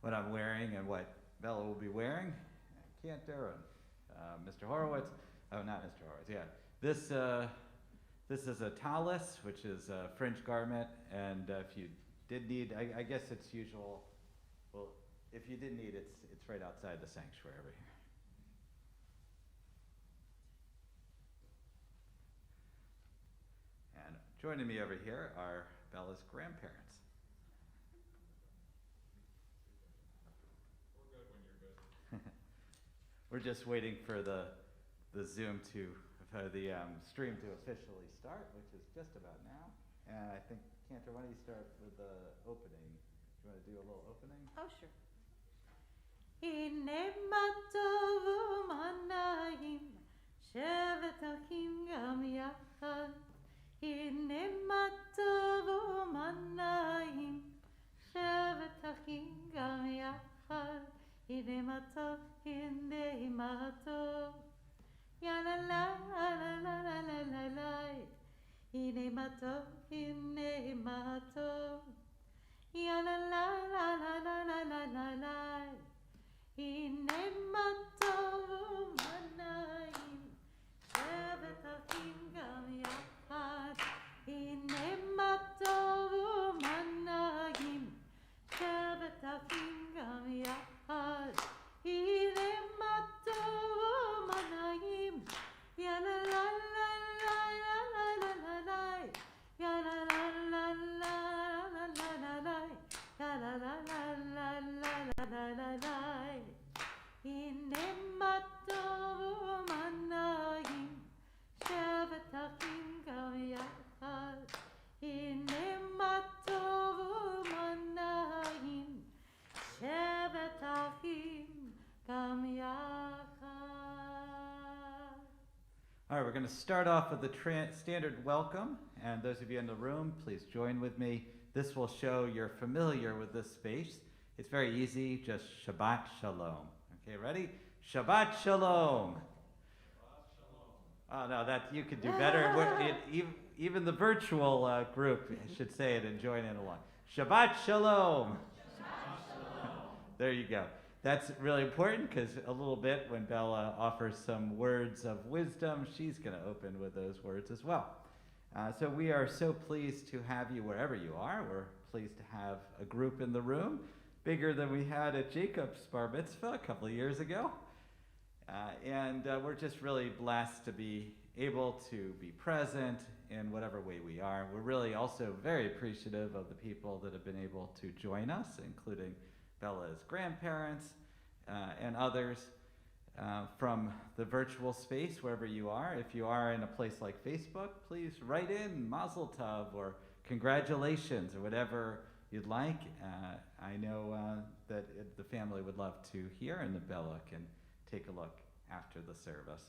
what I'm wearing and what Bella will be wearing. Cantor and Mr. Horowitz. Oh, not Mr. Horowitz. Yeah, this is a tallis, which is a fringe garment, and if you did need, I guess it's usual. Well, if you did need, it's right outside the sanctuary over here. And joining me over here are Bella's grandparents. We're good when you're good. We're just waiting for the Zoom for the stream to officially start, which is just about now. And I think, Cantor, why don't you start with the opening? Do you want to do a little opening? Oh, sure. הנה מה טוב ומה נעים, שבת אחים גם יחד. הנה מה טוב ומה נעים, שבת אחים גם יחד. הנה מה טוב, הנה מה טוב. יא לה לה לה לה לה לה לה לה. הנה מה טוב, הנה מה טוב. יא לה לה לה לה לה לה לה לה לה. הנה מה טוב ומה נעים, שבת אחים גם יחד. הנה מה טוב ומה נעים, שבת אחים גם יחד. הנה מה טוב ומה נעים, יא לה לה לה לה לה לה לה לה. יא לה לה לה לה לה לה לה. יא לה לה לה לה לה לה לה לה. הנה מה טוב ומה נעים, שבת אחים גם יחד. הנה מה טוב ומה נעים, שבת אחים גם יחד. All right, we're going to start off with the standard welcome. And those of you in the room, please join with me. This will show you're familiar with this space. It's very easy, just Shabbat Shalom. Okay, ready? Shabbat Shalom. Oh, no, that you could do better. Even the virtual group should say it and join in along. Shabbat Shalom. Shabbat Shalom. There you go. That's really important because a little bit when Bella offers some words of wisdom, she's going to open with those words as well. So we are so pleased to have you wherever you are. We're pleased to have a group in the room, bigger than we had at Jacob's bar mitzvah a couple of years ago. And we're just really blessed to be able to be present in whatever way we are. We're really also very appreciative of the people that have been able to join us, including Bella's grandparents and others from the virtual space, wherever you are. If you are in a place like Facebook, please write in Mazel Tov or congratulations or whatever you'd like. I know that the family would love to hear, and the Bella can take a look after the service.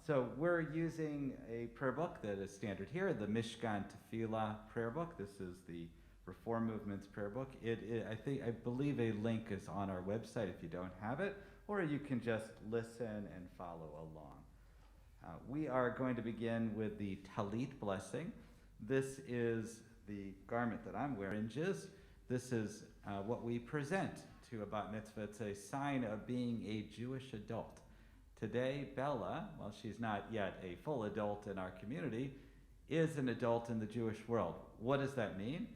So we're using a prayer book that is standard here, the Mishkan Tefillah prayer book. This is the Reform Movement's prayer book. I believe a link is on our website if you don't have it, or you can just listen and follow along. We are going to begin with the Talit blessing. This is the garment that I'm wearing. This is what we present to a bat mitzvah. It's a sign of being a Jewish adult. Today, Bella, while she's not yet a full adult in our community, is an adult in the Jewish world. What does that mean?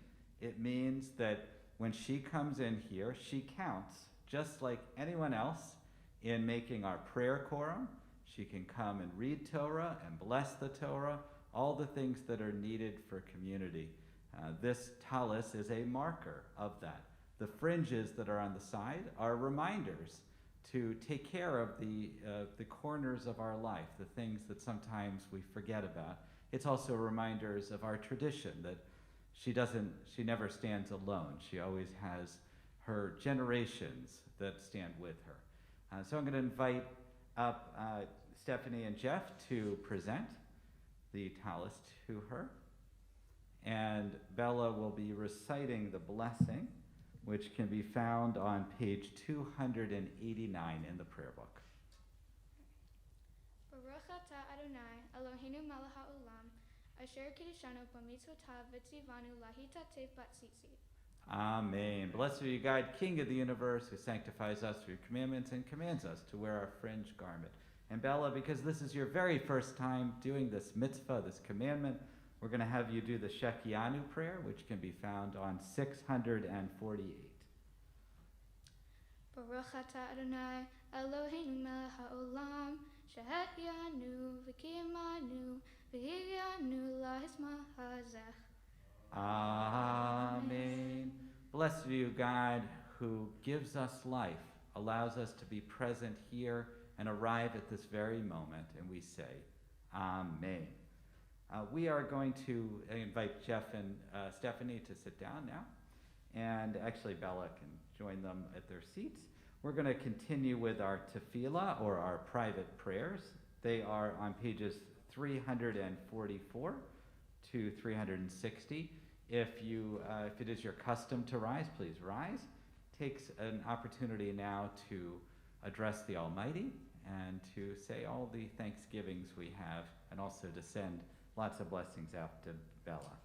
It means that when she comes in here, she counts just like anyone else in making our prayer quorum. She can come and read Torah and bless the Torah, all the things that are needed for community. This tallis is a marker of that. The fringes that are on the side are reminders to take care of the corners of our life, the things that sometimes we forget about. It's also reminders of our tradition that she never stands alone. She always has her generations that stand with her. So I'm going to invite up Stephanie and Jeff to present the tallis to her. And Bella will be reciting the blessing, which can be found on page 289 in the prayer book. Baruch atah Adonai, Eloheinu melech haolam, asher kiddushanu b'mitzvotav v'tzivanu lahitatef b'tzitzit. Amen. Blessed are you, God, King of the universe, who sanctifies us through your commandments and commands us to wear our fringe garment. And Bella, because this is your very first time doing this mitzvah, this commandment, we're going to have you do the Shekianu prayer, which can be found on 648. Baruch atah Adonai, Eloheinu melech haolam, shehehyanu v'kiyamanu v'hiryanu lahisma hazech. Amen. Blessed are you, God, who gives us life, allows us to be present here and arrive at this very moment, and we say, Amen. We are going to invite Jeff and Stephanie to sit down now, and actually Bella can join them at their seats. We're going to continue with our tefillah, or our private prayers. They are on pages 344 to 360. If it is your custom to rise, please rise. Takes an opportunity now to address the Almighty and to say all the thanksgivings we have, and also to send lots of blessings out to Bella.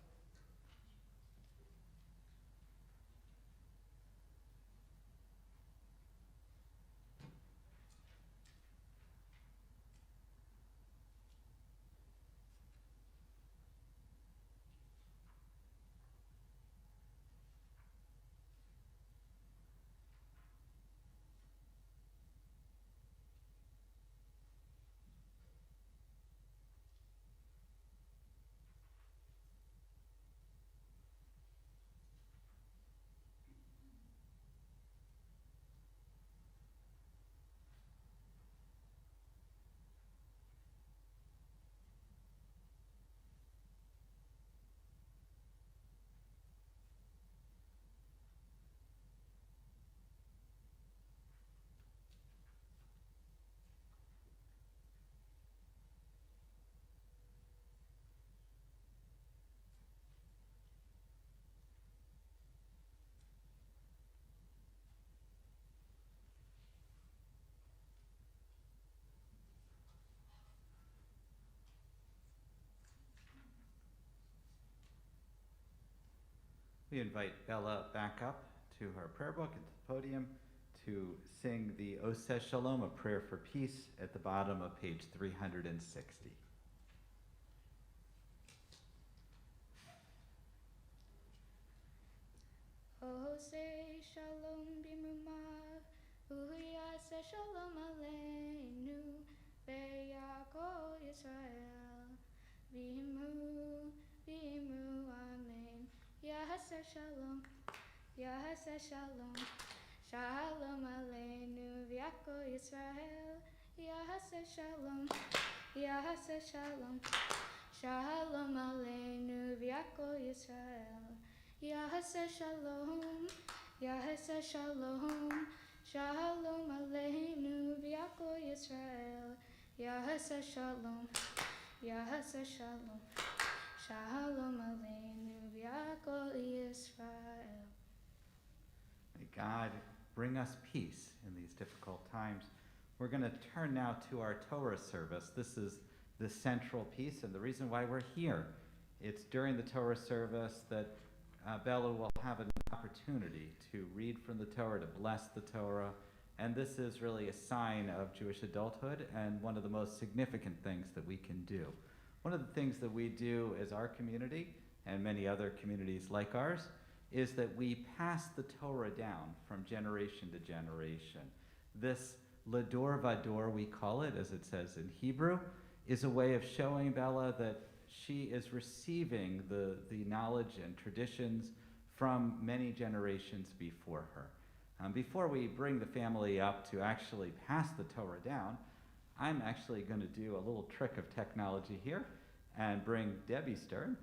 We invite Bella back up to her prayer book and to the podium to sing the Oseh Shalom, a prayer for peace, at the bottom of page 360. Oseh Shalom b'mumav, Uyaseh Shalom aleinu, V'yakol Yisrael, V'imru, Amen. Yahaseh Shalom, Shalom aleinu, V'yakol Yisrael, Yahaseh Shalom, Shalom aleinu, V'yakol Yisrael. Yahaseh Shalom, Shalom aleinu, v'yakol Yisrael. Yahaseh Shalom, Shalom aleinu, v'yakol Yisrael. May God bring us peace in these difficult times. We're going to turn now to our Torah service. This is the central piece, and the reason why we're here. It's during the Torah service that Bella will have an opportunity to read from the Torah, to bless the Torah, and this is really a sign of Jewish adulthood and one of the most significant things that we can do. One of the things that we do as our community, and many other communities like ours, is that we pass the Torah down from generation to generation. This Lador Vador, we call it, as it says in Hebrew, is a way of showing Bella that she is receiving the knowledge and traditions from many generations before her. Before we bring the family up to actually pass the Torah down, I'm actually going to do a little trick of technology here and bring Debbie Stern,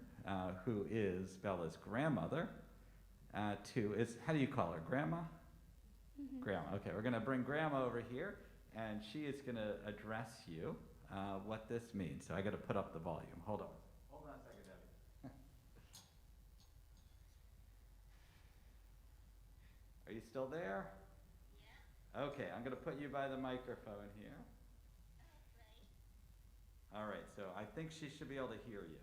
who is Bella's grandmother, how do you call her, Grandma? Mm-hmm. Grandma, okay, we're going to bring Grandma over here, and she is going to address you what this means. So I got to put up the volume. Hold on a second, Debbie. Are you still there? Yeah. Okay, I'm going to put you by the microphone here. Okay. All right, so I think she should be able to hear you.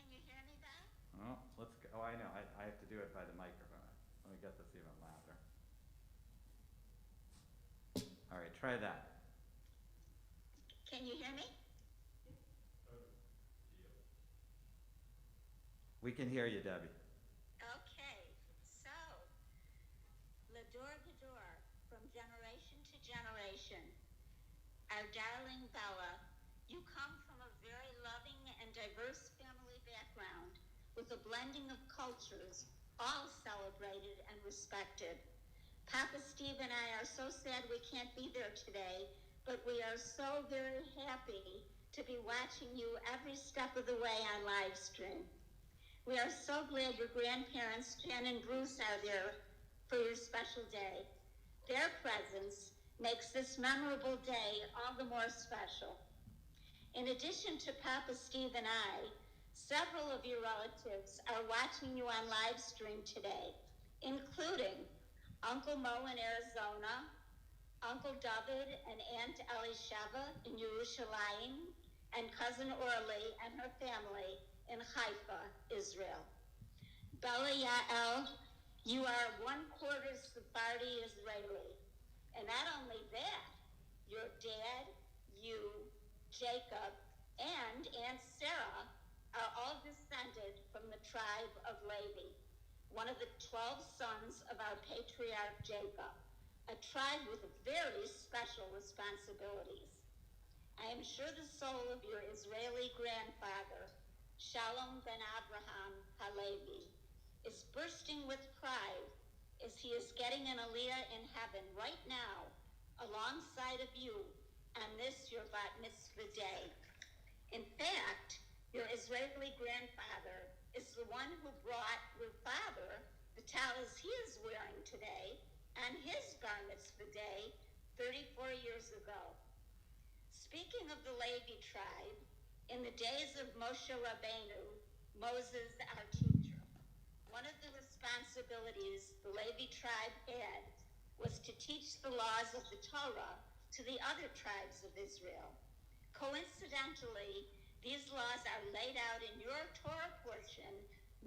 Can you hear me then? Oh, let's go. Oh, I know. I have to do it by the microphone. me get this even louder. All right, try that. Can you hear me? We can hear you, Debbie. Okay, so, Lador Gador, from generation to generation, our darling Bella, you come from a very loving and diverse family background with a blending of cultures, all celebrated and respected. Papa Steve and I are so sad we can't be there today, but we are so very happy to be watching you every step of the way on live stream. We are so glad your grandparents, Jen and Bruce, are there for your special day. Their presence makes this memorable day all the more special. In addition to Papa Steve and I, several of your relatives are watching you on live stream today, including Uncle Mo in Arizona, Uncle David and Aunt Elisheva in Yerushalayim, and Cousin Orly and her family in Haifa, Israel. Bella Yael, you are 1/4 Sephardi Israeli. And not only that, your dad, you, Jacob, and Aunt Sarah are all descended from the tribe of Levy, one of the 12 sons of our patriarch Jacob, a tribe with very special responsibilities. I am sure the soul of your Israeli grandfather, Shalom ben Abraham Halevi, is bursting with pride as he is getting an aliyah in heaven right now alongside of you on this your bat mitzvah day. In fact, your Israeli grandfather is the one who brought your father the talis he is wearing today on his bar mitzvah day 34 years ago. Speaking of the Levy tribe, in the days of Moshe Rabbeinu, Moses, our teacher, one of the responsibilities the Levy tribe had was to teach the laws of the Torah to the other tribes of Israel. Coincidentally, these laws are laid out in your Torah portion,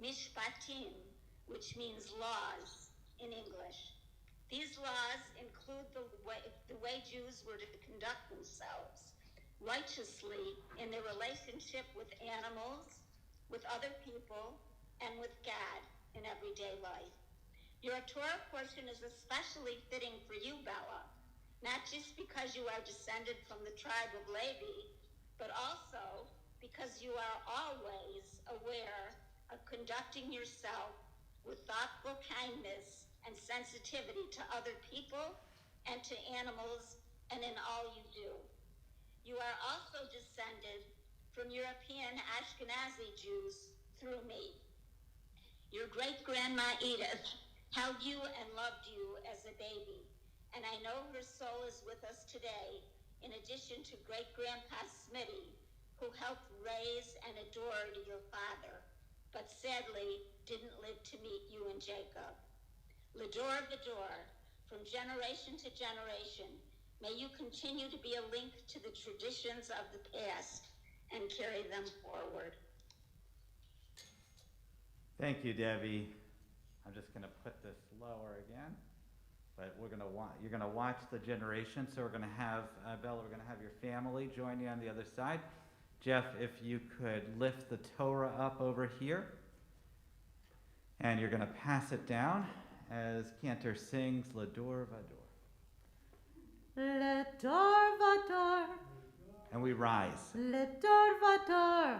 Mishpatim, which means laws in English. These laws include the way Jews were to conduct themselves righteously in their relationship with animals, with other people, and with God in everyday life. Your Torah portion is especially fitting for you, Bella, not just because you are descended from the tribe of Levi, but also because you are always aware of conducting yourself with thoughtful kindness and sensitivity to other people and to animals and in all you do. You are also descended from European Ashkenazi Jews through me. Your great-grandma Edith held you and loved you as a baby, and I know her soul is with us today, in addition to great-grandpa Smitty, who helped raise and adored your father, but sadly didn't live to meet you and Jacob. Lador Vador, from generation to generation, may you continue to be a link to the traditions of the past and carry them forward. Thank you, Debbie. I'm just going to put this lower again, but you're going to watch the generation. So we're going to have Bella. We're going to have your family join you on the other side. Jeff, if you could lift the Torah up over here, and you're going to pass it down as Cantor sings Lador Vador. Ledor vador, And we rise. ledor vador,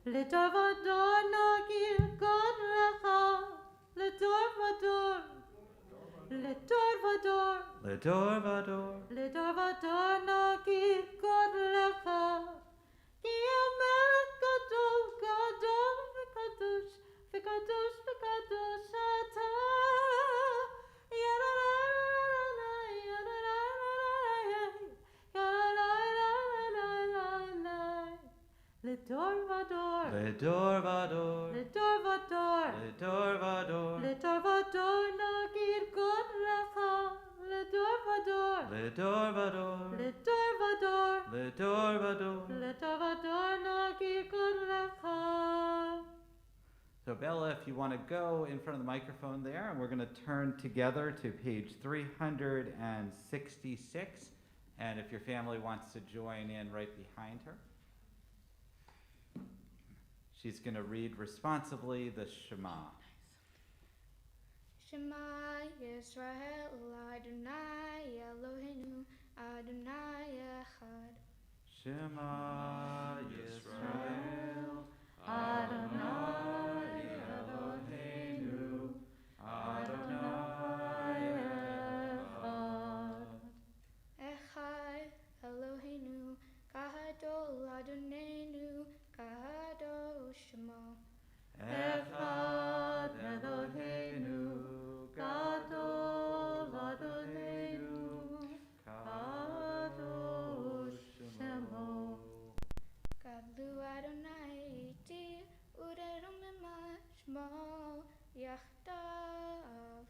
ledor vador nagir God lecha, ledor vador, ledor vador, Lador Vador. ledor vador nagir God lecha, ki omelech gadol gadol v'kadosh v'kadosh v'kadosh ata. Ledor vador, Lador Vador. ledor vador, Lador Vador. ledor vador nagir God lecha, ledor vador, Lador Vador. ledor vador, Lador Vador. ledor vador nagir God lecha. So Bella, if you want to go in front of the microphone there, and we're going to turn together to page 366. And if your family wants to join in right behind her. She's going to read responsibly the Shema. Shema Yisrael Adonai Eloheinu Adonai Echad. Shema Yisrael Adonai Eloheinu Adonai Echad. Echad Eloheinu Kahadol Adonenu Kahadol Shema. Echad Eloheinu Gadol Adonenu Kadosh Shemo. Gadlu Adonai Iti Uderum Shmo Yachdav.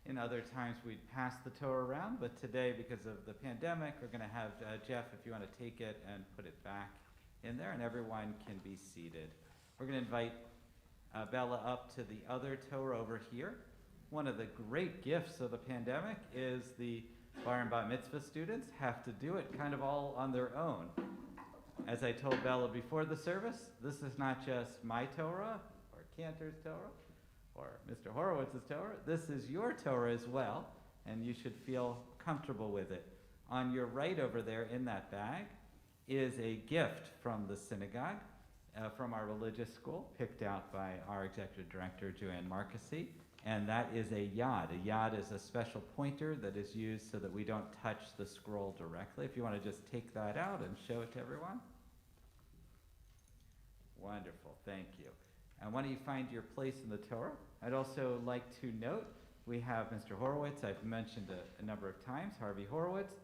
In other times we'd pass the Torah around, but today, because of the pandemic, we're going to have Jeff, if you want to take it and put it back in there, and everyone can be seated. We're going to invite Bella up to the other Torah over here. One of the great gifts of the pandemic is the Bar and Bat Mitzvah students have to do it kind of all on their own. As I told Bella before the service, this is not just my Torah, or Cantor's Torah, or Mr. Horowitz's Torah. This is your Torah as well, and you should feel comfortable with it. On your right over there in that bag is a gift from the synagogue, from our religious school, picked out by our executive director, Joanne Marcusy, and that is a yad. A yad is a special pointer that is used so that we don't touch the scroll directly. If you want to just take that out and show it to everyone. Wonderful, thank you. And why don't you find your place in the Torah? I'd also like to note, we have Mr. Horowitz, I've mentioned a number of times, Harvey Horowitz,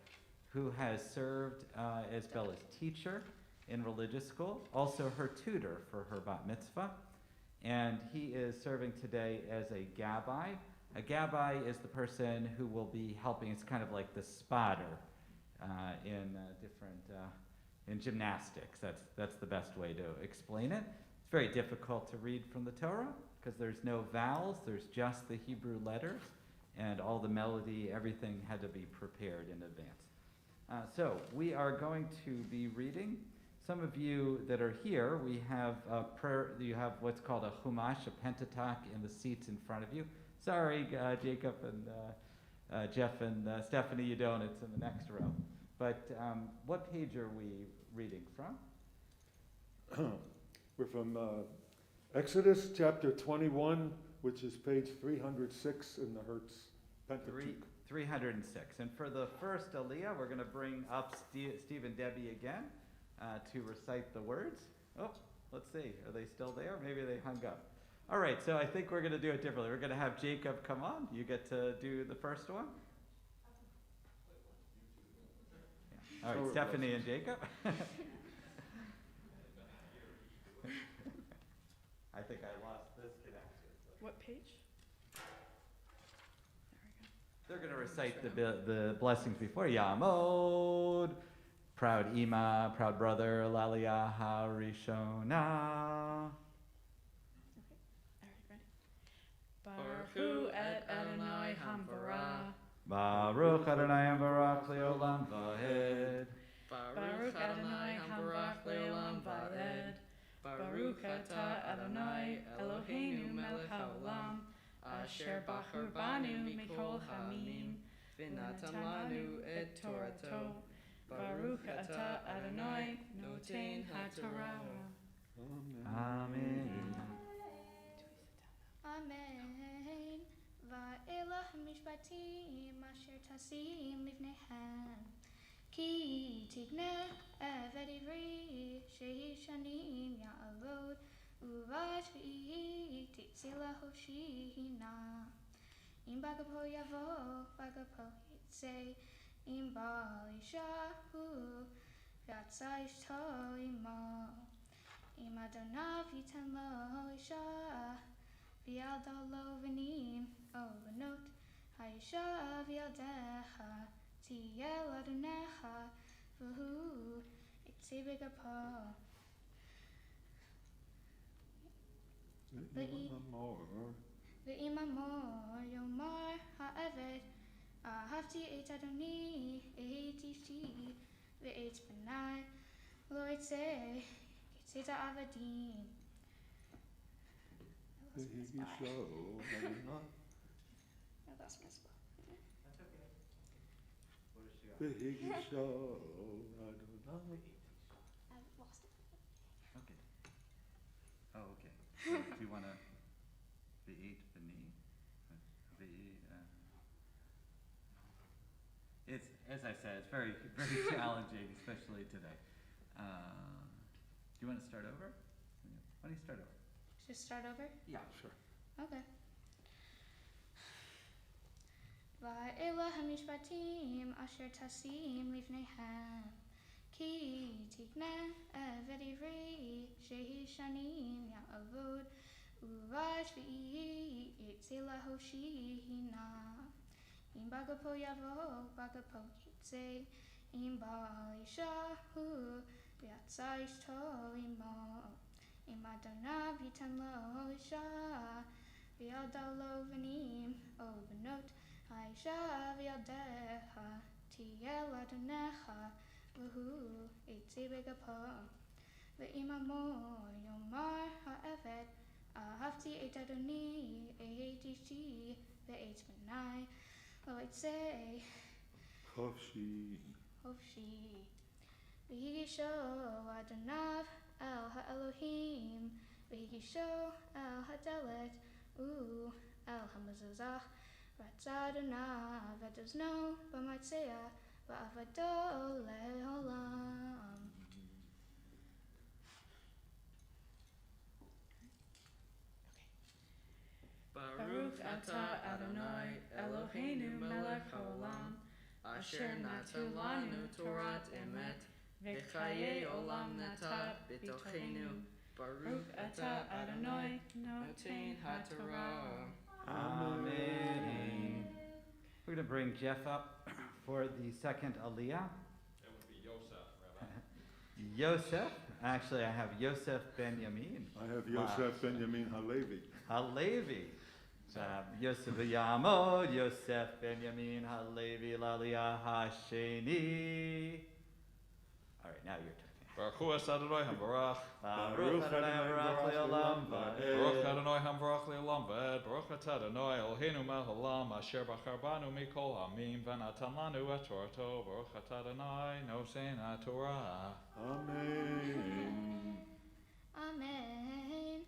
who has served as Bella's teacher in religious school, also her tutor for her bat mitzvah, and he is serving today as a gabbai. A gabbai is the person who will be helping, it's kind of like the spotter in gymnastics. That's the best way to explain it. It's very difficult to read from the Torah because there's no vowels, there's just the Hebrew letters, and all the melody, everything had to be prepared in advance. So we are going to be reading. Some of you that are here, we have prayer. You have what's called a Chumash, a Pentateuch, in the seats in front of you. Sorry, Jacob and Jeff and Stephanie, you don't. It's in the next row. But what page are we reading from? We're from Exodus chapter 21, which is page 306 in the Hertz Pentateuch. 306. And for the first Aliyah, we're going to bring up Steve and Debbie again to recite the words. Oh, let's see. Are they still there? Maybe they hung up. All right, so I think we're going to do it differently. We're going to have Jacob come on. You get to do the first one. Yeah. All right, Stephanie and Jacob. I think I lost this connection. What page? They're going to recite the blessings before Yamod, proud Ima, proud brother, Laliyah Harishona. Baruch hu et Adonai Hamvara. Baruch Adonai Hamvarach Leolam Vahed. Baruch Adonai Hamvarach Leolam Vaed. Baruch atah Adonai Eloheinu melech haolam. Asher bachar banu mikol hamim. V'natan lanu et Torato. Baruch atah Adonai noten haTorah. Amen. Amen. Va'elah mishpatim asher tasim livnehem. Ki tigneh eved ivri shehi shanim ya'alod. Uvashvi titzilahu shihina. Im bagapo yavo bagapo yitze. Im bal yishahu v'atza ishto imo. Im adonav yitan lo isha. V'yaldalo v'nim olanot. Ha'isha v'yaldecha. Tiyel adonecha. V'hu itzi b'gapo. ואם אמור יאמר העבד, אהבתי את אדוני, את אשתי ואת בניי, לא אצא כצאת העבדים. No, that's Mitzvah. That's okay. What does she got? I've lost it. Okay. Oh, okay. So do you want to be'it b'ni? It's, as I said, it's very, very challenging, especially today. Do you want to start over? Why don't you start over? Just start over? Yeah, sure. Okay. ואלה המשפטים אשר תשים לפניהם, כי תקנה עבד עברי שהיא שנים יעבוד, ובשביעי יצא להושיענה. אם בגפו יבוא, בגפו יצא, אם בעל אישה הוא, ויצא אשתו עמו. אם אדוניו ייתן לו אישה, וילדה לו בנים או בנות, האישה וילדיה תהיה לאדונך, והוא יצא בגפו. ואם אמור יאמר העבד, אהבתי את אדוני, את אשתי ואת בניי, לא יצא חופשי. והגישו אדוניו אל האלוהים, והגישו אל הדלת ואל המזוזח, רצה אדוניו את אוזנו במצע, ועבדו לעולם. Baruch atah Adonai Eloheinu melech haolam, asher natan lanu Torat emet, v'chayei olam nata b'tochenu. Baruch atah Adonai noten haTorah. Amen. We're going to bring Jeff up for the second aliyah. That would be Yosef, Rabbi. Yosef. Actually, I have Yosef Benjamin. I have Yosef Benjamin Halevi. Halevi. Yosef Yamod, Yosef Benjamin Halevi Laliyah Hasheni. All right, now your turn. Baruch Hu es Adonai HaMbarach. Baruch Adonai Baruch Le'olam Baruch Va'ed. Adonai HaMbarach Le'olam V'ed. Baruch Atah Adonai Eloheinu melech haolam, asher bachar banu mikol ha'amim, v'natan lanu et Torato. Baruch Atah Adonai noten haTorah. Amen. Amen.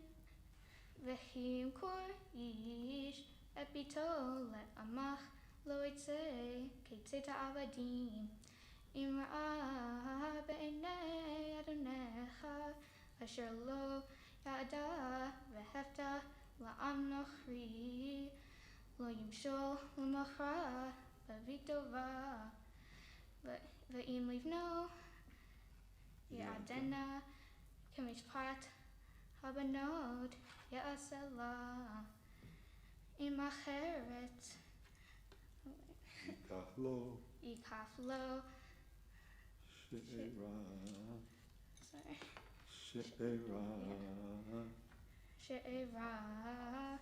וימכור איש את ביתו לעמך, לא יצא כצאת העבדים. אם ראה בעיני אדונך אשר לא ידע והפתע לעם נוכרי, לא ימשול למכרה בבית טובה. ואם לבנו יעדנה כמשפט הבנות יעשה לה. אם אחרת ייקח לו שאירה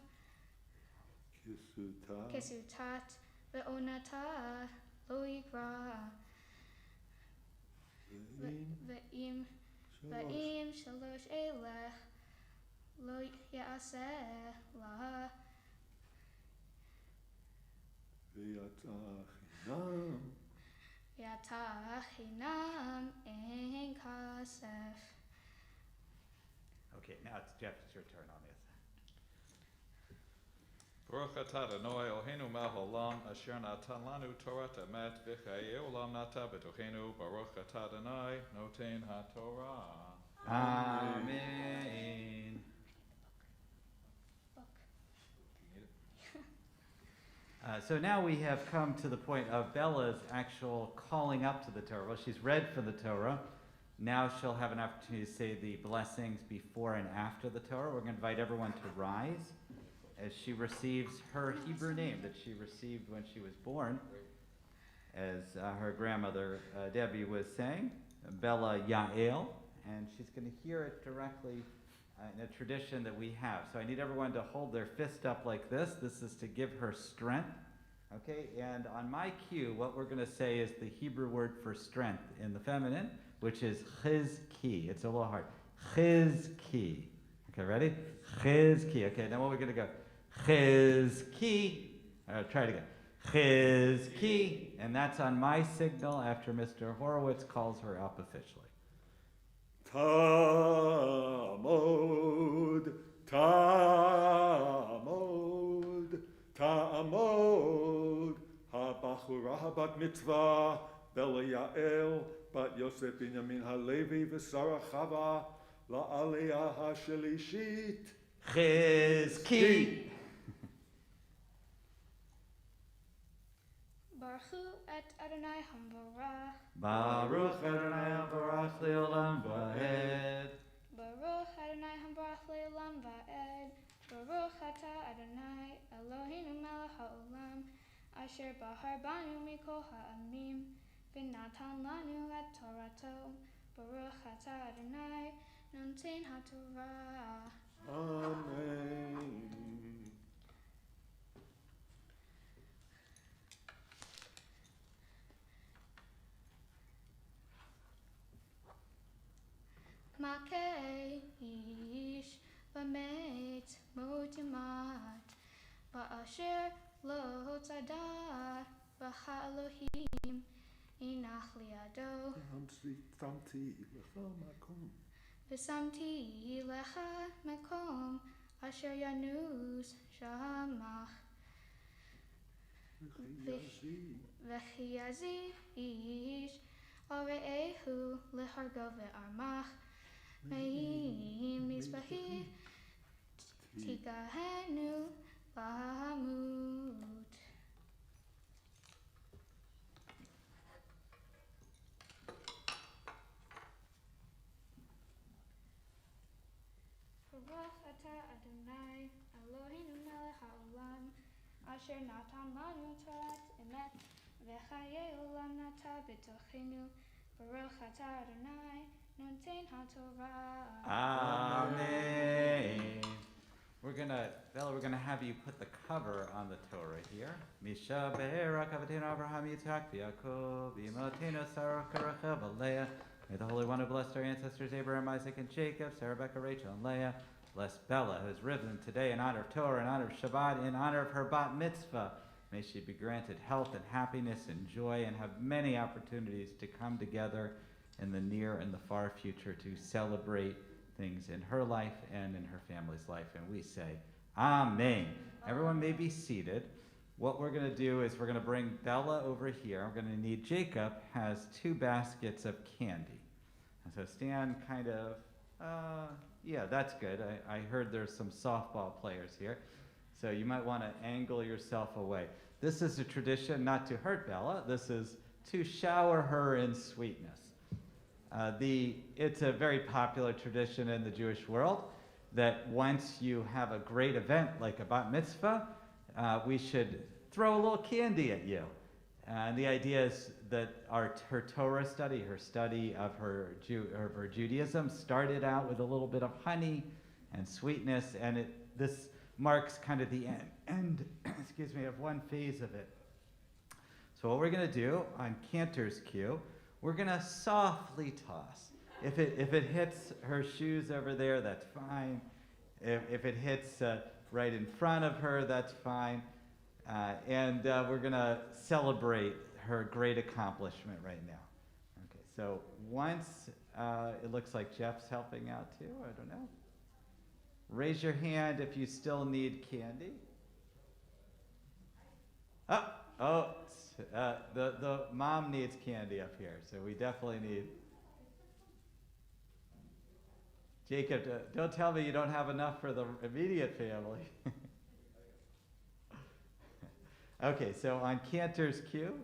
כסותת ועונתה לא יגרע. ואם שלוש אלך לא יעשה לה. ויעתה חינם אין כסף. Okay, now it's Jeff. It's your turn on this. Baruch Atah Adonai Eloheinu melech haolam, asher natan lanu Torat emet, v'chayei olam nata b'tochenu. Baruch Atah Adonai noten haTorah. Amen. So now we have come to the point of Bella's actual calling up to the Torah. Well, she's read from the Torah. Now she'll have an opportunity to say the blessings before and after the Torah. We're going to invite everyone to rise as she receives her Hebrew name that she received when she was born. As her grandmother Debbie was saying, Bella Yael, and she's going to hear it directly in a tradition that we have. So I need everyone to hold their fist up like this. This is to give her strength. Okay, and on my cue, what we're going to say is the Hebrew word for strength in the feminine, which is chizki. It's a little hard. Chizki. Okay, ready? Chizki. Okay, now what we're going to go? Chizki. Try it again. Chizki. And that's on my signal after Mr. Horowitz calls her up officially. Ta'amod, ta'amod, ta'amod, ha'bachura ha'bat mitzvah, Bella Yael, bat Yosef Binyamin ha'Levi v'Sara Chava, la'aliyah ha'shelishit. Chizki. Baruch et Adonai Hamvarach. Baruch Adonai Baruch Le'olam Va'ed. Baruch Adonai Hamvarach le'olam va'ed. Baruch atah Adonai Eloheinu melech ha'olam, asher bahar banu mikol ha'amim, v'natan lanu et Torato. Baruch atah Adonai nonten ha'Torah. Amen. Makeish v'met motimat ba'asher lo tzadar b'ha'elohim inach liado Samti lecha makom. v'samti lecha makom asher yanus shamach v'chiyazi ish are'ehu lehargo ve'armach Me'im mizbahi tikahenu b'hamut. Baruch atah Adonai Eloheinu melech ha'olam, asher natan lanu torat emet v'chayei olam nata b'tochenu. Baruch atah Adonai nonten ha'Torah. Amen. Bella, we're gonna have you put the cover on the Torah here. Misha be'era kavatenu Abraham Yitzhak v'Yaakov v'imotenu Sarah Rachel v'Leah. May the Holy One who blessed our ancestors Abraham, Isaac, and Jacob, Sarah, Rebecca, Rachel, and Leah, bless Bella, who has risen today in honor of Torah, in honor of Shabbat, in honor of her bat mitzvah. May she be granted health and happiness and joy, and have many opportunities to come together in the near and the far future to celebrate things in her life and in her family's life. And we say, Amen. Everyone may be seated. What we're going to do is we're going to bring Bella over here. We're going to need, Jacob has 2 baskets of candy. And so stand kind of, yeah, that's good. I heard there's some softball players here. So you might want to angle yourself away. This is a tradition not to hurt Bella. This is to shower her in sweetness. It's a very popular tradition in the Jewish world that once you have a great event like a bat mitzvah, we should throw a little candy at you. And the idea is that her Torah study, her study of her Judaism, started out with a little bit of honey and sweetness, and this marks kind of the end excuse me, of one phase of it. So what we're going to do on Cantor's cue, we're going to softly toss. If it hits her shoes over there, that's fine. If it hits right in front of her, that's fine. And we're going to celebrate her great accomplishment right now. Okay, so once it looks like Jeff's helping out too, I don't know. Raise your hand if you still need candy. The mom needs candy up here, so we definitely need. Jacob, don't tell me you don't have enough for the immediate family. Okay, so on Cantor's cue,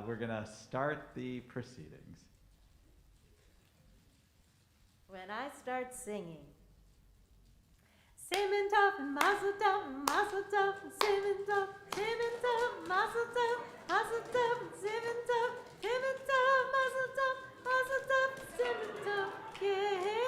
we're going to start the proceedings. When I start singing, Simon Tov and Mazel Tov and Mazel Tov and Simon Tov, Mazel Tov, Mazel Tov and Simon Tov, Mazel Tov, Mazel Tov, Simon Tov, Kehelanu.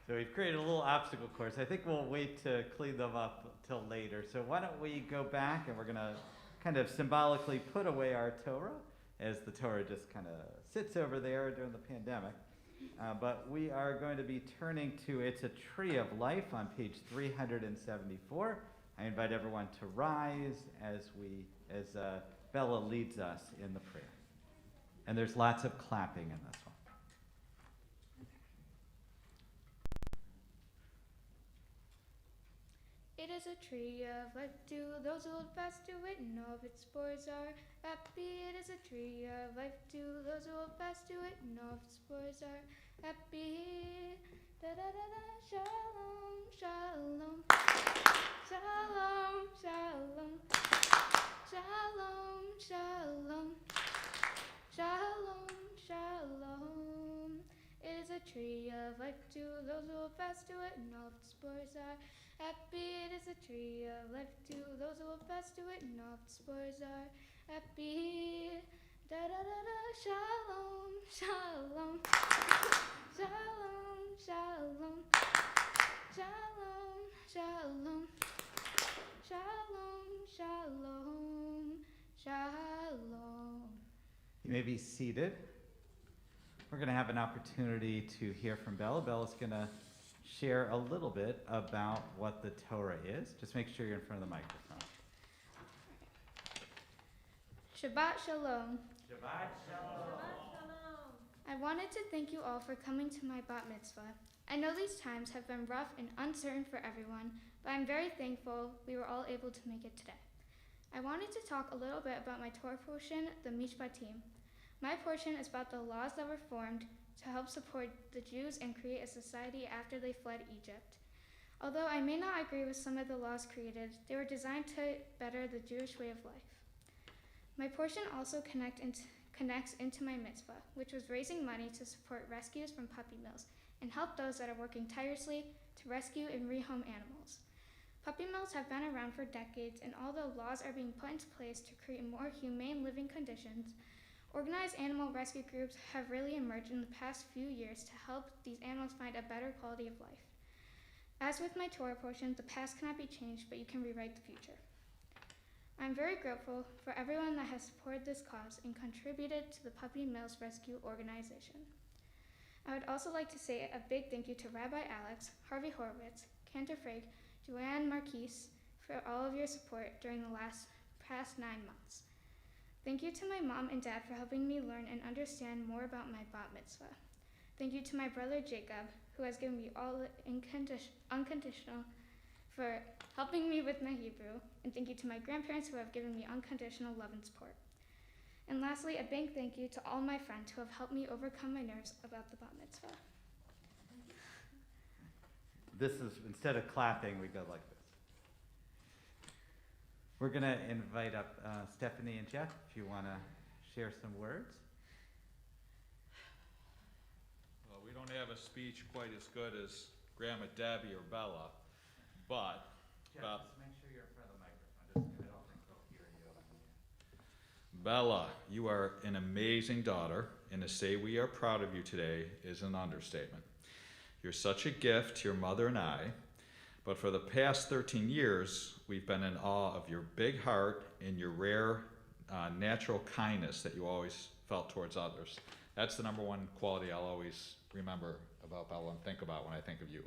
So we've created a little obstacle course. I think we'll wait to clean them up till later. So why don't we go back and we're going to kind of symbolically put away our Torah, as the Torah just kind of sits over there during the pandemic. But we are going to be turning to It's a Tree of Life on page 374. I invite everyone to rise as Bella leads us in the prayer. And there's lots of clapping in this one. It is a tree of life to those who hold fast to it, and all of its spores are happy. It is a tree of life to those who hold fast to it, and all of its spores are happy. Da da da da, shalom, shalom, shalom, shalom, shalom, shalom, shalom, shalom. It is a tree of life to those who hold fast to it, and all of its spores are happy. It is a tree of life to those who hold fast to it, and all of its spores are happy. Da da da da, shalom, shalom, shalom, shalom, shalom, shalom, shalom, shalom, shalom. You may be seated. We're going to have an opportunity to hear from Bella. Bella's going to share a little bit about what the Torah is. Just make sure you're in front of the microphone. Shabbat Shalom. Shabbat Shalom. I wanted to thank you all for coming to my bat mitzvah. I know these times have been rough and uncertain for everyone, but I'm very thankful we were all able to make it today. I wanted to talk a little bit about my Torah portion, the Mishpat team. My portion is about the laws that were formed to help support the Jews and create a society after they fled Egypt. Although I may not agree with some of the laws created, they were designed to better the Jewish way of life. My portion also connects into my mitzvah, which was raising money to support rescues from puppy mills and help those that are working tirelessly to rescue and rehome animals. Puppy mills have been around for decades, and although laws are being put into place to create more humane living conditions, organized animal rescue groups have really emerged in the past few years to help these animals find a better quality of life. As with my Torah portion, the past cannot be changed, but you can rewrite the future. I'm very grateful for everyone that has supported this cause and contributed to the Puppy Mills Rescue Organization. I would also like to say a big thank you to Rabbi Alex, Harvey Horowitz, Cantor Frake, Joanne Marquise for all of your support during the past 9 months. Thank you to my mom and dad for helping me learn and understand more about my bat mitzvah. Thank you to my brother Jacob, who has given me all unconditional for helping me with my Hebrew. And thank you to my grandparents who have given me unconditional love and support. And lastly, a big thank you to all my friends who have helped me overcome my nerves about the bat mitzvah. This is, instead of clapping, we go like this. We're going to invite up Stephanie and Jeff if you want to share some words. Well, we don't have a speech quite as good as Grandma Debbie or Bella, but Jeff, Bella, just make sure you're in front of the microphone. I don't think they'll hear you. Bella, you are an amazing daughter, and to say we are proud of you today is an understatement. You're such a gift to your mother and I, but for the past 13 years, we've been in awe of your big heart and your rare natural kindness that you always felt towards others. That's the number one quality I'll always remember about Bella and think about when I think of you.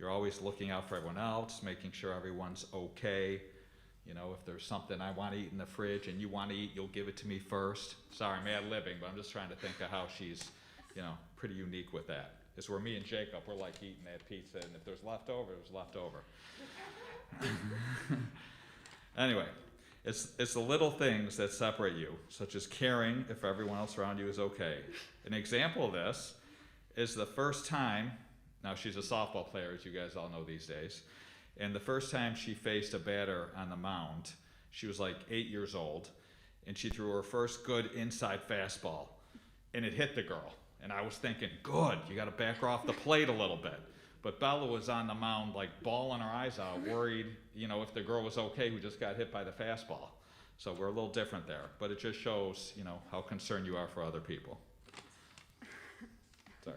You're always looking out for everyone else, making sure everyone's okay. You know, if there's something I want to eat in the fridge and you want to eat, you'll give it to me first. Sorry, I'm ad-libbing, but I'm just trying to think of how she's, pretty unique with that. Is where me and Jacob, we're like eating that pizza, and if there's leftover, there's leftover. Anyway, it's the little things that separate you, such as caring if everyone else around you is okay. An example of this is the first time, now she's a softball player, as you guys all know these days, and the first time she faced a batter on the mound, she was like 8 years old, and she threw her first good inside fastball, and it hit the girl. And I was thinking, good, you got to back her off the plate a little bit. But Bella was on the mound, like bawling her eyes out, worried, if the girl was okay who just got hit by the fastball. So we're a little different there. But it just shows, how concerned you are for other people. Sorry.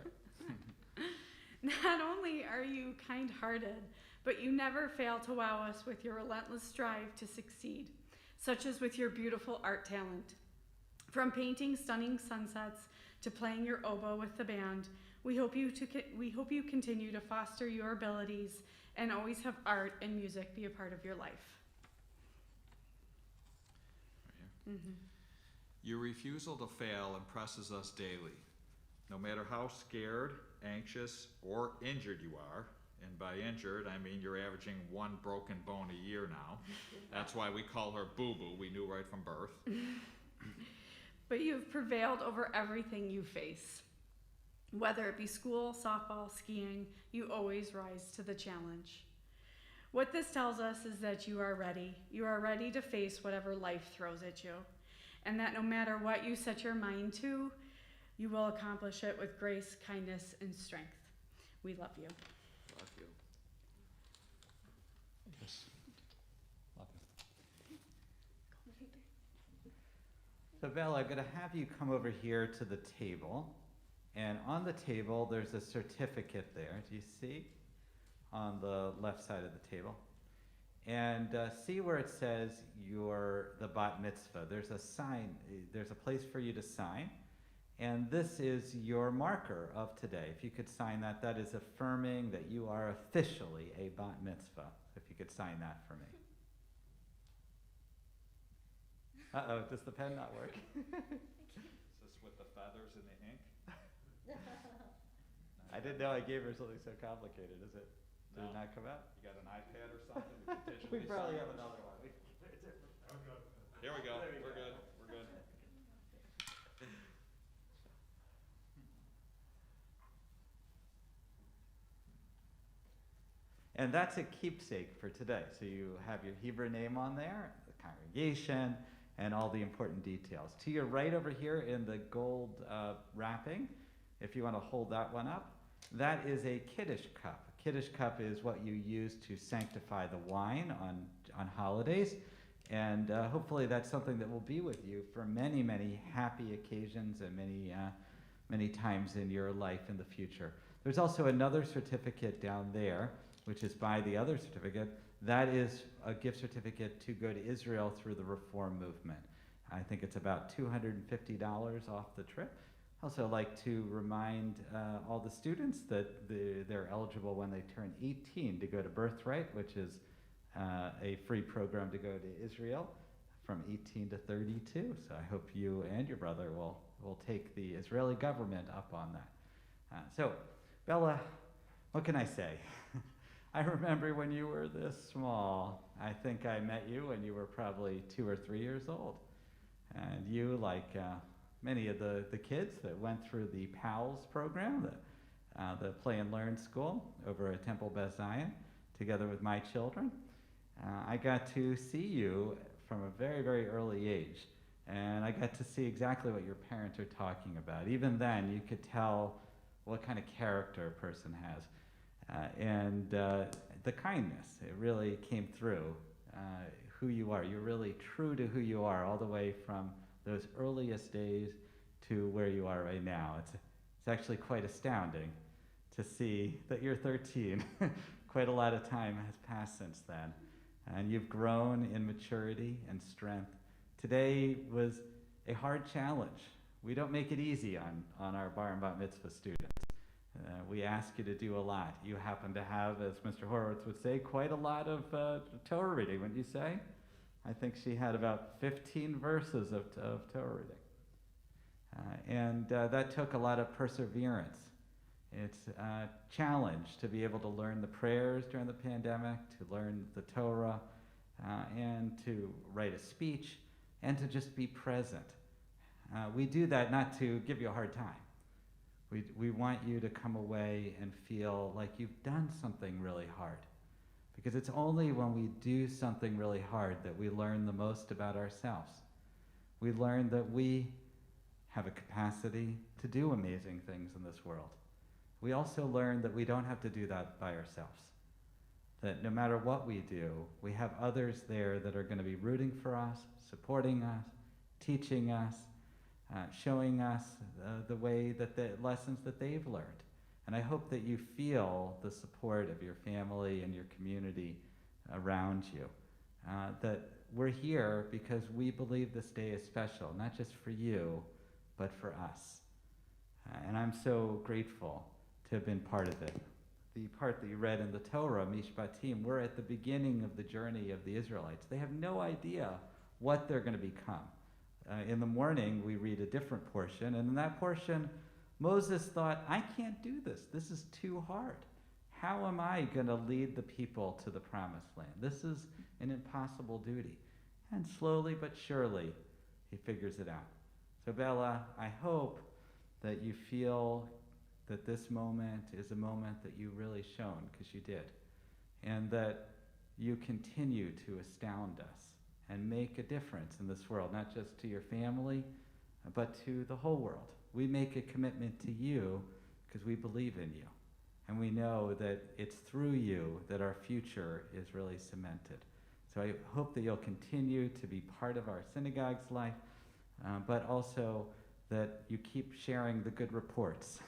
Not only are are you kind-hearted, but you never fail to wow us with your relentless strive to succeed, such as with your beautiful art talent. From painting stunning sunsets to playing your oboe with the band, we hope you continue to foster your abilities and always have art and music be a part of your life. Right here. Your refusal to fail impresses us daily. No matter how scared, anxious, or injured you are, and by injured, I mean you're averaging 1 broken bone a year now. That's why we call her Boo-Boo. We knew right from birth. But you've prevailed over everything you face. Whether it be school, softball, skiing, you always rise to the challenge. What this tells us is that you are ready. You are ready to face whatever life throws at you. And that no matter what you set your mind to, you will accomplish it with grace, kindness, and strength. We love you. Love you. Yes. Love you. So Bella, I'm going to have you come over here to the table. And on the table, there's a certificate there. Do you see? On the left side of the table. And see where it says you're the bat mitzvah. There's a sign, there's a place for you to sign. And this is your marker of today. If you could sign that, that is affirming that you are officially a bat mitzvah. If you could sign that for me. Uh-oh, does the pen not work? Is this with the feathers and the ink? I didn't know I gave her something so complicated. Is it? Did it No. not come out? You got an iPad or something? We probably have another one. Here we go. There we We're go. good. We're good. And that's a keepsake for today. So you have your Hebrew name on there, the congregation, and all the important details. To your right over here in the gold wrapping, if you want to hold that one up, that is a Kiddush cup. A Kiddush cup is what you use to sanctify the wine on holidays. And hopefully that's something that will be with you for many, many happy occasions and many times in your life in the future. There's also another certificate down there, which is by the other certificate. That is a gift certificate to go to Israel through the Reform movement. I think it's about $250 off the trip. I also like to remind all the students that they're eligible when they turn 18 to go to Birthright, which is a free program to go to Israel from 18 to 32. So I hope you and your brother will take the Israeli government up on that. So, Bella, what can I say? I remember when you were this small. I think I met you when you were probably 2 or 3 years old. And you, like many of the kids that went through the PALS program, the Play and Learn School over at Temple Beth Zion, together with my children, I got to see you from a very, very early age. And I got to see exactly what your parents are talking about. Even then, you could tell what kind of character a person has. And the kindness, it really came through who you are. You're really true to who you are all the way from those earliest days to where you are right now. It's actually quite astounding to see that you're 13. Quite a lot of time has passed since then. And you've grown in maturity and strength. Today was a hard challenge. We don't make it easy on our bar and bat mitzvah students. We ask you to do a lot. You happen to have, as Mr. Horowitz would say, quite a lot of Torah reading, wouldn't you say? I think she had about 15 verses of Torah reading. And that took a lot of perseverance. It's a challenge to be able to learn the prayers during the pandemic, to learn the Torah, and to write a speech, and to just be present. We do that not to give you a hard time. We want you to come away and feel like you've done something really hard. Because it's only when we do something really hard that we learn the most about ourselves. We learn that we have a capacity to do amazing things in this world. We also learn that we don't have to do that by ourselves. That no matter what we do, we have others there that are going to be rooting for us, supporting us, teaching us, showing us the way that the lessons that they've learned. And I hope that you feel the support of your family and your community around you. That we're here because we believe this day is special, not just for you, but for us. And I'm so grateful to have been part of it. The part that you read in the Torah, Mishpatim, we're at the beginning of the journey of the Israelites. They have no idea what they're going to become. In the morning, we read a different portion, and in that portion, Moses thought, I can't do this. This is too hard. How am I going to lead the people to the promised land? This is an impossible duty. And slowly but surely, he figures it out. So Bella, I hope that you feel that this moment is a moment that you really shone, because you did. And that you continue to astound us and make a difference in this world, not just to your family, but to the whole world. We make a commitment to you because we believe in you. And we know that it's through you that our future is really cemented. So I hope that you'll continue to be part of our synagogue's life, but also that you keep sharing the good reports.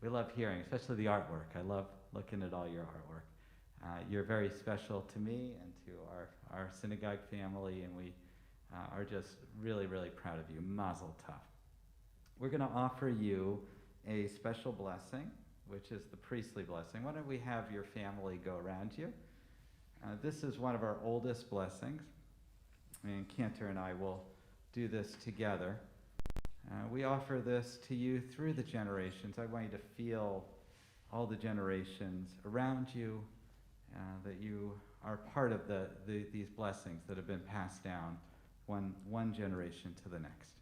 We love hearing, especially the artwork. I love looking at all your artwork. You're very special to me and to our synagogue family, and we are just really, really proud of you. Mazel tov. We're going to offer you a special blessing, which is the priestly blessing. Why don't we have your family go around you? This is one of our oldest blessings, and Cantor and I will do this together. We offer this to you through the generations. I want you to feel all the generations around you, that you are part of these blessings that have been passed down one generation to the next.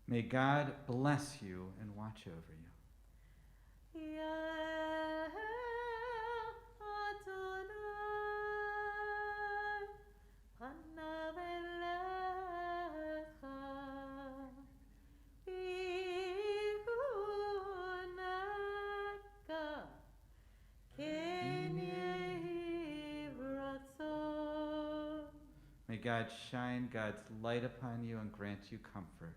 May God bless you and watch over you. May God shine God's light upon you and grant you comfort.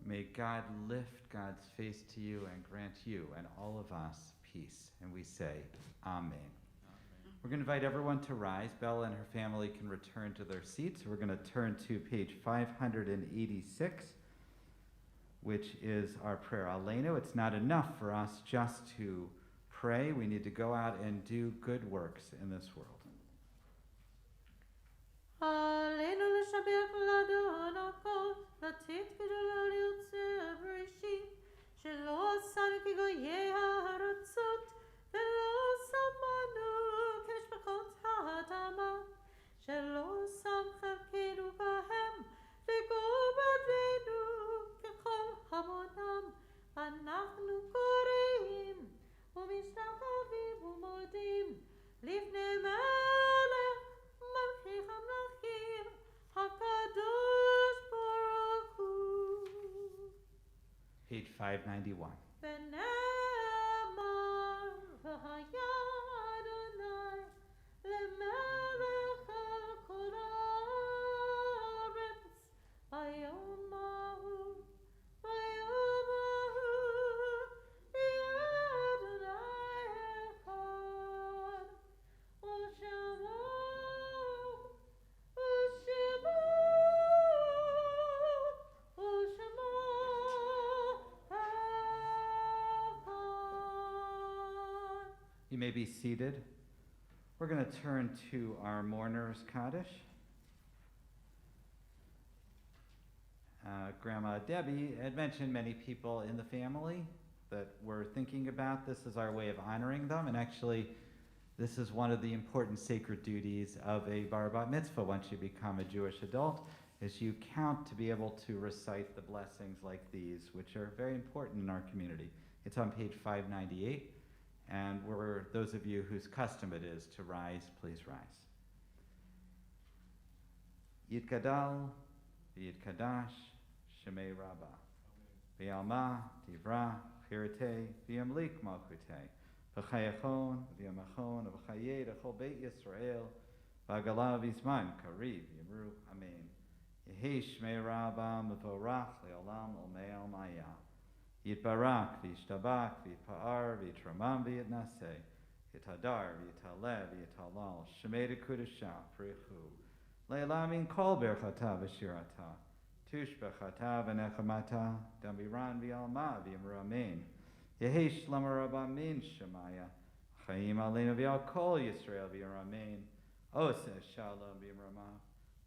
May God lift God's face to you and grant you and all of us peace. And we say, Amen. We're going to invite everyone to rise. Bella and her family can return to their seats. We're going to turn to page 586, which is our prayer Aleinu. It's not enough for us just to pray. We need to go out and do good works in this world. Aleinu l'shabech l'Adon hakol, l'tit g'dolo li'otzeh b'rishit, shelo asanu k'goyei ha'aratzot, v'lo samanu k'mishpachot ha'adama, shelo sam chelkeinu bahem, v'gobadenu k'chol hamonam, אנחנו קוראים ומשתחווים ומודים לפני מלך מלכי המלכים הקדוש ברוך הוא. Page 591. ונאמר והיה אדוני למלך על כל הארץ ביום ההוא ביום ההוא יהיה אדוני אחד ושמו You may be seated. We're going to turn to our mourner's Kaddish. Grandma Debbie had mentioned many people in the family that were thinking about this as our way of honoring them. And actually, this is one of the important sacred duties of a bar bat mitzvah once you become a Jewish adult, is you count to be able to recite the blessings like these, which are very important in our community. It's on page 598, and for those of you whose custom it is to rise, please rise. Yitkadal, v'yitkadash, shemei rabbah, v'yalma, divra, chirete, v'yamlik malchutei, v'chayachon, v'yamachon, v'chayed, v'chol beit Yisrael, v'agala v'zman, karib, yamru, amen. Yehi shmei rabbah, mevorach, le'olam, olmei almaya. Yitbarak, v'yishtabak, v'yitpa'ar, v'yitramam, v'yitnaseh, v'yitadar, v'yitaleh, v'yitalal, shemei dekudashah, prichu. Le'elamin kol berchata v'shirata, tush bechata v'nechamata, dambiran v'yalma v'yamru amen. Yehi shlama rabba min shemaya, chayim aleinu v'yal kol Yisrael v'yamru amen. Oseh shalom v'yamrama,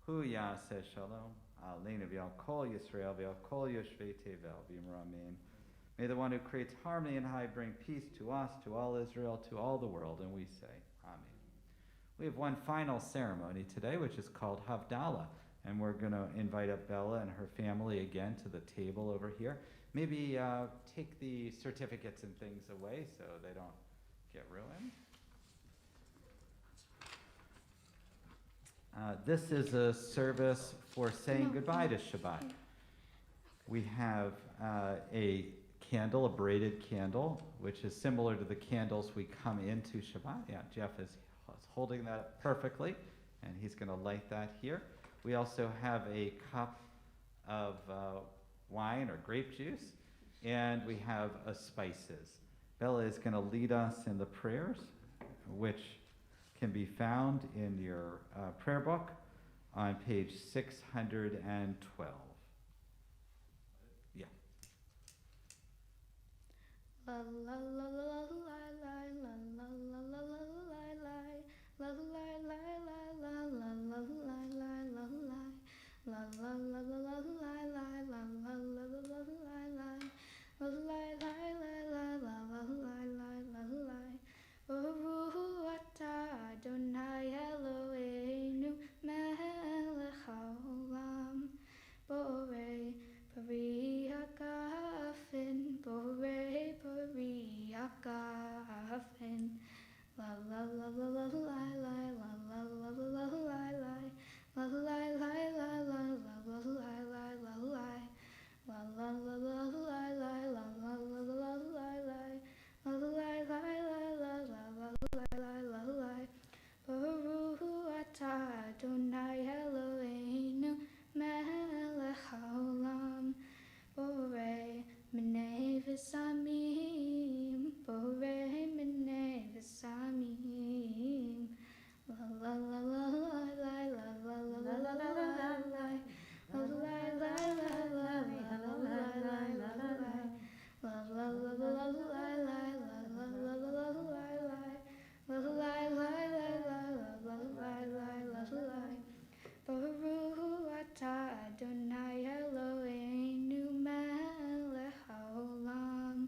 hu yaseh shalom, aleinu v'yal kol Yisrael v'yal kol yoshvei tevel v'yamru amen. May the one who creates harmony and high bring peace to us, to all Israel, to all the world, and we say, amen. We have one final ceremony today, which is called Havdalah, and we're going to invite up Bella and her family again to the table over here. Maybe take the certificates and things away so they don't get ruined. This is a service for saying goodbye to Shabbat. We have a candle, a braided candle, which is similar to the candles we come into Shabbat. Yeah, Jeff is holding that perfectly, and he's going to light that here. We also have a cup of wine or grape juice, and we have spices. Bella is going to lead us in the prayers, which can be found in your prayer book on page 612. Yeah. La la la la la la la la la la la la. La la la la la la la la la la la la la la la la Baruch atah Adonai Eloheinu melech haolam borei pari hagafen borei pari hagafen. La la la la la la la la la la la la la la la la la la la la Baruch atah Adonai Eloheinu melech haolam borei minei v'samim borei minei v'samim. La la la la la la la la la la la la. Baruch atah Adonai Eloheinu melech haolam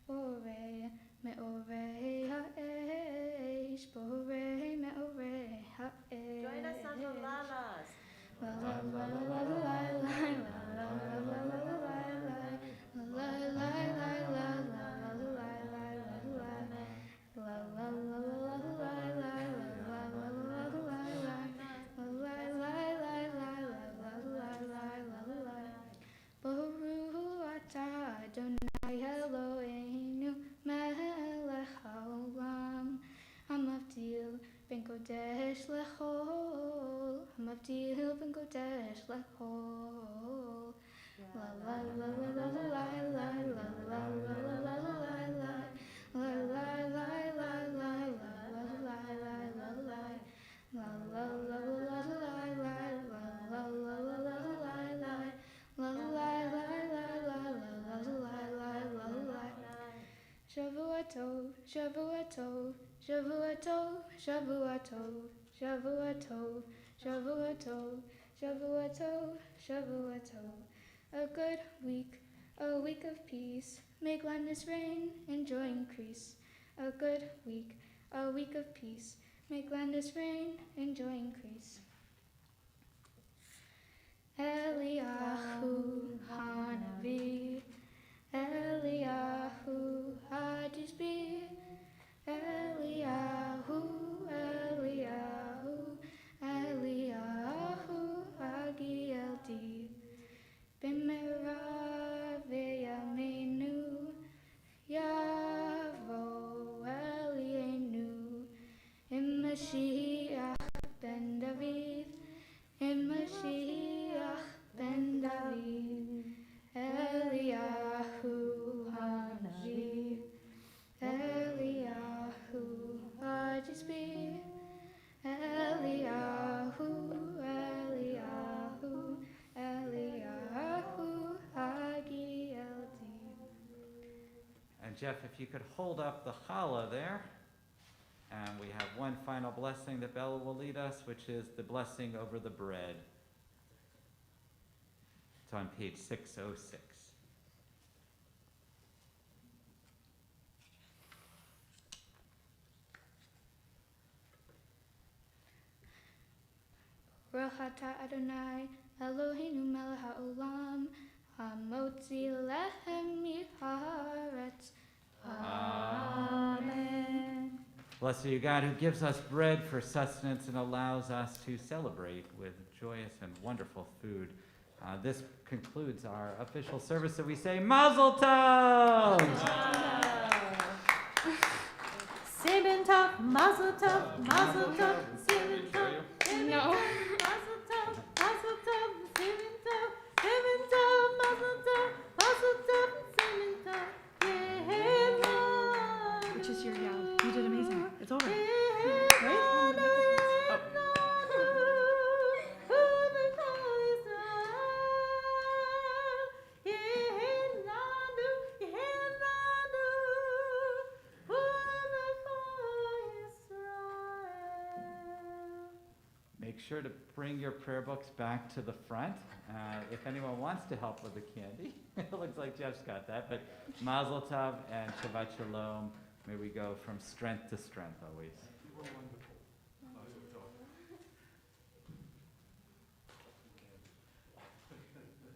borei me'orei ha'esh borei me'orei ha'esh. Join us on the lalas. La la la la la la Baruch atah Adonai Eloheinu melech haolam hamavdil ben kodesh lechol hamavdil ben kodesh lechol. La la la la la la la la la la la la Shavua tov, Shavua tov, Shavua tov, Shavua tov, Shavua tov, Shavua tov, Shavua tov, Shavua tov. a good week, a week of peace. May gladness reign and joy increase. A good week, a week of peace. May gladness reign and joy increase. Eliyahu Hanavi, Eliyahu Hadisbi, Eliyahu, Eliyahu, Eliyahu Hagieldi, Bimera Veyamenu, Yavo Elienu, Mashiach ben David, Mashiach ben David, Eliyahu Hanavi, Eliyahu Hadisbi, Eliyahu, Eliyahu, Eliyahu Hagieldi. And Jeff, if you could hold up the challah there. And we have one final blessing that Bella will lead us, which is the blessing over the bread. It's on page 606. Baruch atah Adonai, Eloheinu melech haolam, hamotzi lechem mi'haaretz. Amen. Blessed are you, God, who gives us bread for sustenance and allows us to celebrate with joyous and wonderful food. This concludes our official service, so we say Mazel Tov! Simen Tov, Mazel Tov, Mazel Tov, Simen Tov, No. Mazel Tov, Mazel Tov, Simen Tov, Simen Tov, Mazel Tov, Mazel Tov, Simen Tov, Yehem. Which is your yeah. You did amazing. It's over. Right? Make sure to bring your prayer books back to the front. If anyone wants to help with the candy, it looks like Jeff's got that, but Mazel Tov and Shabbat Shalom. May we go from strength to strength always.